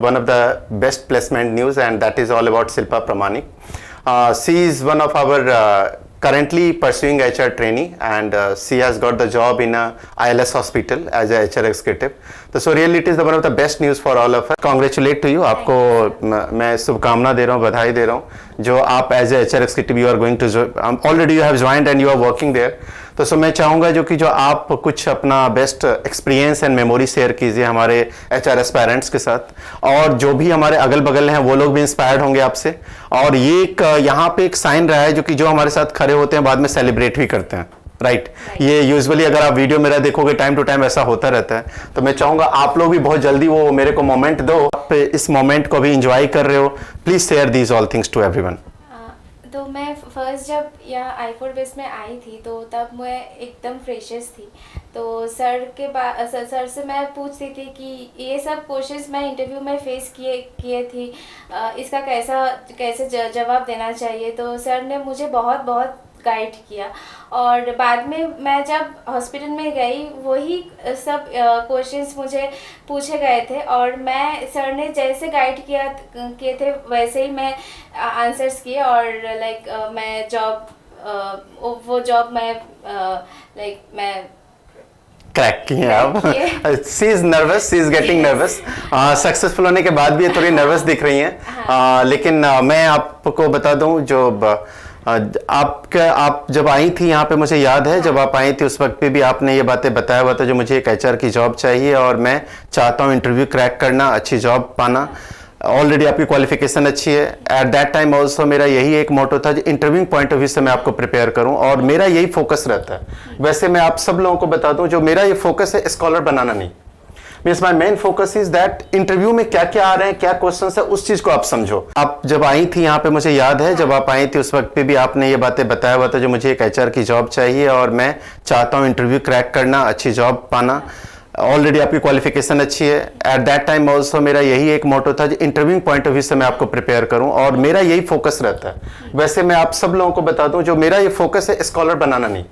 One of the best placement news, and that is all about Silpa Pramanik. She is one of our currently pursuing HR trainee, and she has got the job in a ILS hospital as a HR executive. So really it is one of the best news for all of us. Congratulate to you. आपको मैं शुभकामना दे रहा हूँ, बधाई दे रहा हूँ जो आप as a HR executive you are going to already you have joined and you are working there. तो सो मैं चाहूँगा जो आप कुछ अपना best experience and memory share कीजिए हमारे HR एस्पायरेंट्स के साथ, और जो भी हमारे अगल बगल हैं वो लोग भी इंस्पायर्ड होंगे आपसे। और ये एक यहाँ पे एक साइन रहा है जो हमारे साथ खड़े होते हैं बाद में सेलिब्रेट भी करते हैं, राइट। ये यूजुअली अगर आप वीडियो मेरा देखोगे टाइम टू टाइम ऐसा होता रहता है। तो मैं चाहूँगा आप लोग भी बहुत जल्दी वो मेरे को मोमेंट दो, आप इस मोमेंट को भी इंजॉय कर रहे हो। Please share these all things to everyone. तो मैं फर्स्ट जब यहाँ I4 बेस में आई थी तो तब मैं एकदम फ्रेशर्स थी। तो सर से मैं पूछती थी कि ये सब क्वेश्चंस मैं इंटरव्यू में फेस किए थी, इसका कैसे जवाब देना चाहिए। तो सर ने मुझे बहुत गाइड किया, और बाद में मैं जब हॉस्पिटल में गई वही सब क्वेश्चंस मुझे पूछे गए थे, और मैं सर ने जैसे गाइड किए थे वैसे ही मैं आंसर्स किए, और मैं वो जॉब मैं क्रैक किए आप। She is nervous, she is getting nervous. Successful होने के बाद भी ये थोड़ी नर्वस दिख रही हैं। लेकिन मैं आपको बता दूं जो आप जब आई थी यहाँ पे, मुझे याद है जब आप आई थी उस वक्त पे भी आपने ये बातें बताया हुआ था जो मुझे एक HR की जॉब चाहिए और मैं चाहता हूँ इंटरव्यू क्रैक करना, अच्छी जॉब पाना। ऑलरेडी आपकी क्वालिफिकेशन अच्छी है। एट दैट टाइम ऑल्सो मेरा यही एक मोटो था, इंटरव्यू पॉइंट ऑफ व्यू से मैं आपको प्रिपेयर करूं, और मेरा यही फोकस रहता है। वैसे मैं आप सब लोगों को बता दूं जो मेरा ये फोकस है स्कॉलर बनाना नहीं। Means my main focus is that interview में क्या क्या आ रहे हैं, क्या क्वेश्चन है, उस चीज को आप समझो। आप जब आई थी यहाँ पे, मुझे याद है जब आप आई थी उस वक्त पे भी आपने ये बातें बताया हुआ था जो मुझे एक HR की जॉब चाहिए और मैं चाहता हूँ इंटरव्यू क्रैक करना, अच्छी जॉब पाना। ऑलरेडी आपकी क्वालिफिकेशन अच्छी है। एट दैट टाइम ऑल्सो मेरा यही एक मोटो था, इंटरव्यू पॉइंट ऑफ व्यू से मैं आपको प्रिपेयर करूं, और मेरा यही फोकस रहता है। वैसे मैं आप सब लोगों को बता दूं जो मेरा ये फोकस है स्कॉलर बनाना नहीं।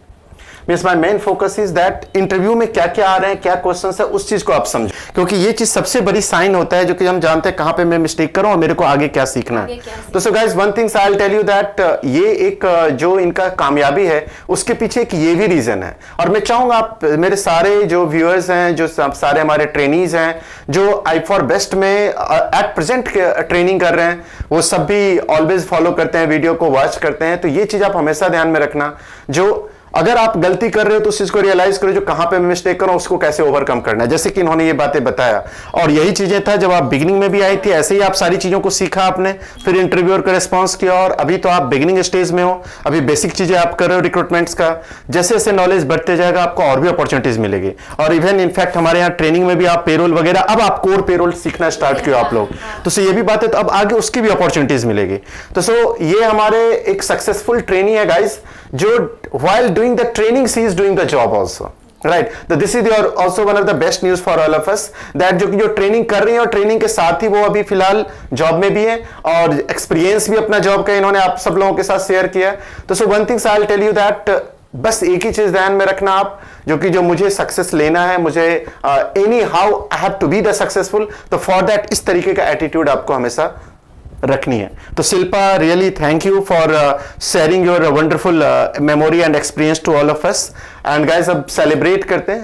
Means my main focus is that interview में क्या क्या आ रहे हैं, क्या क्वेश्चन है, उस चीज को आप समझो, क्योंकि ये चीज सबसे बड़ी साइन होता है जो कि हम जानते हैं कहां पे मैं मिस्टेक करूं और मेरे को आगे क्या सीखना है। तो so guys one things I will tell you that ये एक जो इनका कामयाबी है उसके पीछे एक ये भी रीजन है। और मैं चाहूंगा आप मेरे सारे जो व्यूअर्स हैं, जो सारे हमारे ट्रेनीज हैं जो I4 बेस्ट में एट प्रेजेंट ट्रेनिंग कर रहे हैं, वो सब भी ऑलवेज फॉलो करते हैं, वीडियो को वॉच करते हैं। तो ये चीज आप हमेशा ध्यान में रखना, जो अगर आप गलती कर रहे हो तो उस चीज को रियलाइज करो जो कहां पे मैं मिस्टेक करूं, उसको कैसे ओवरकम करना है। जैसे कि इन्होंने ये बातें बताया, और यही चीजें था जब आप बिगिनिंग में भी आई थी, ऐसे ही आप सारी चीजों को सीखा आपने, फिर इंटरव्यूअर का रिस्पांस किया, और अभी तो आप बिगिनिंग स्टेज में हो, अभी बेसिक चीजें आप कर रहे हो रिक्रूटमेंट्स का। जैसे जैसे नॉलेज बढ़ते जाएगा आपको और भी अपॉर्चुनिटीज मिलेगी। और इवन इनफैक्ट हमारे यहाँ ट्रेनिंग में भी आप पेरोल वगैरह, अब आप कोर पेरोल सीखना स्टार्ट किया आप लोग, तो ये भी बात है, तो अब आगे उसकी भी अपॉर्चुनिटीज मिलेगी। तो सो ये हमारे एक सक्सेसफुल ट्रेनी है गाइज, जो while doing the training she is doing the job also, right? So this is your also one of the best news for all of us that जो ट्रेनिंग कर रही है और ट्रेनिंग के साथ ही वो अभी फिलहाल जॉब में भी है, और एक्सपीरियंस भी अपना जॉब का इन्होंने आप सब लोगों के साथ शेयर किया। तो so one things I will tell you that बस एक ही चीज ध्यान में रखना आप, जो मुझे सक्सेस लेना है, मुझे any how I have to be the successful, तो फॉर दैट इस तरीके का एटीट्यूड आपको हमेशा रखनी है। तो Shilpa, really thank you for sharing your wonderful memory and experience to all of us. And guys अब सेलिब्रेट करते हैं।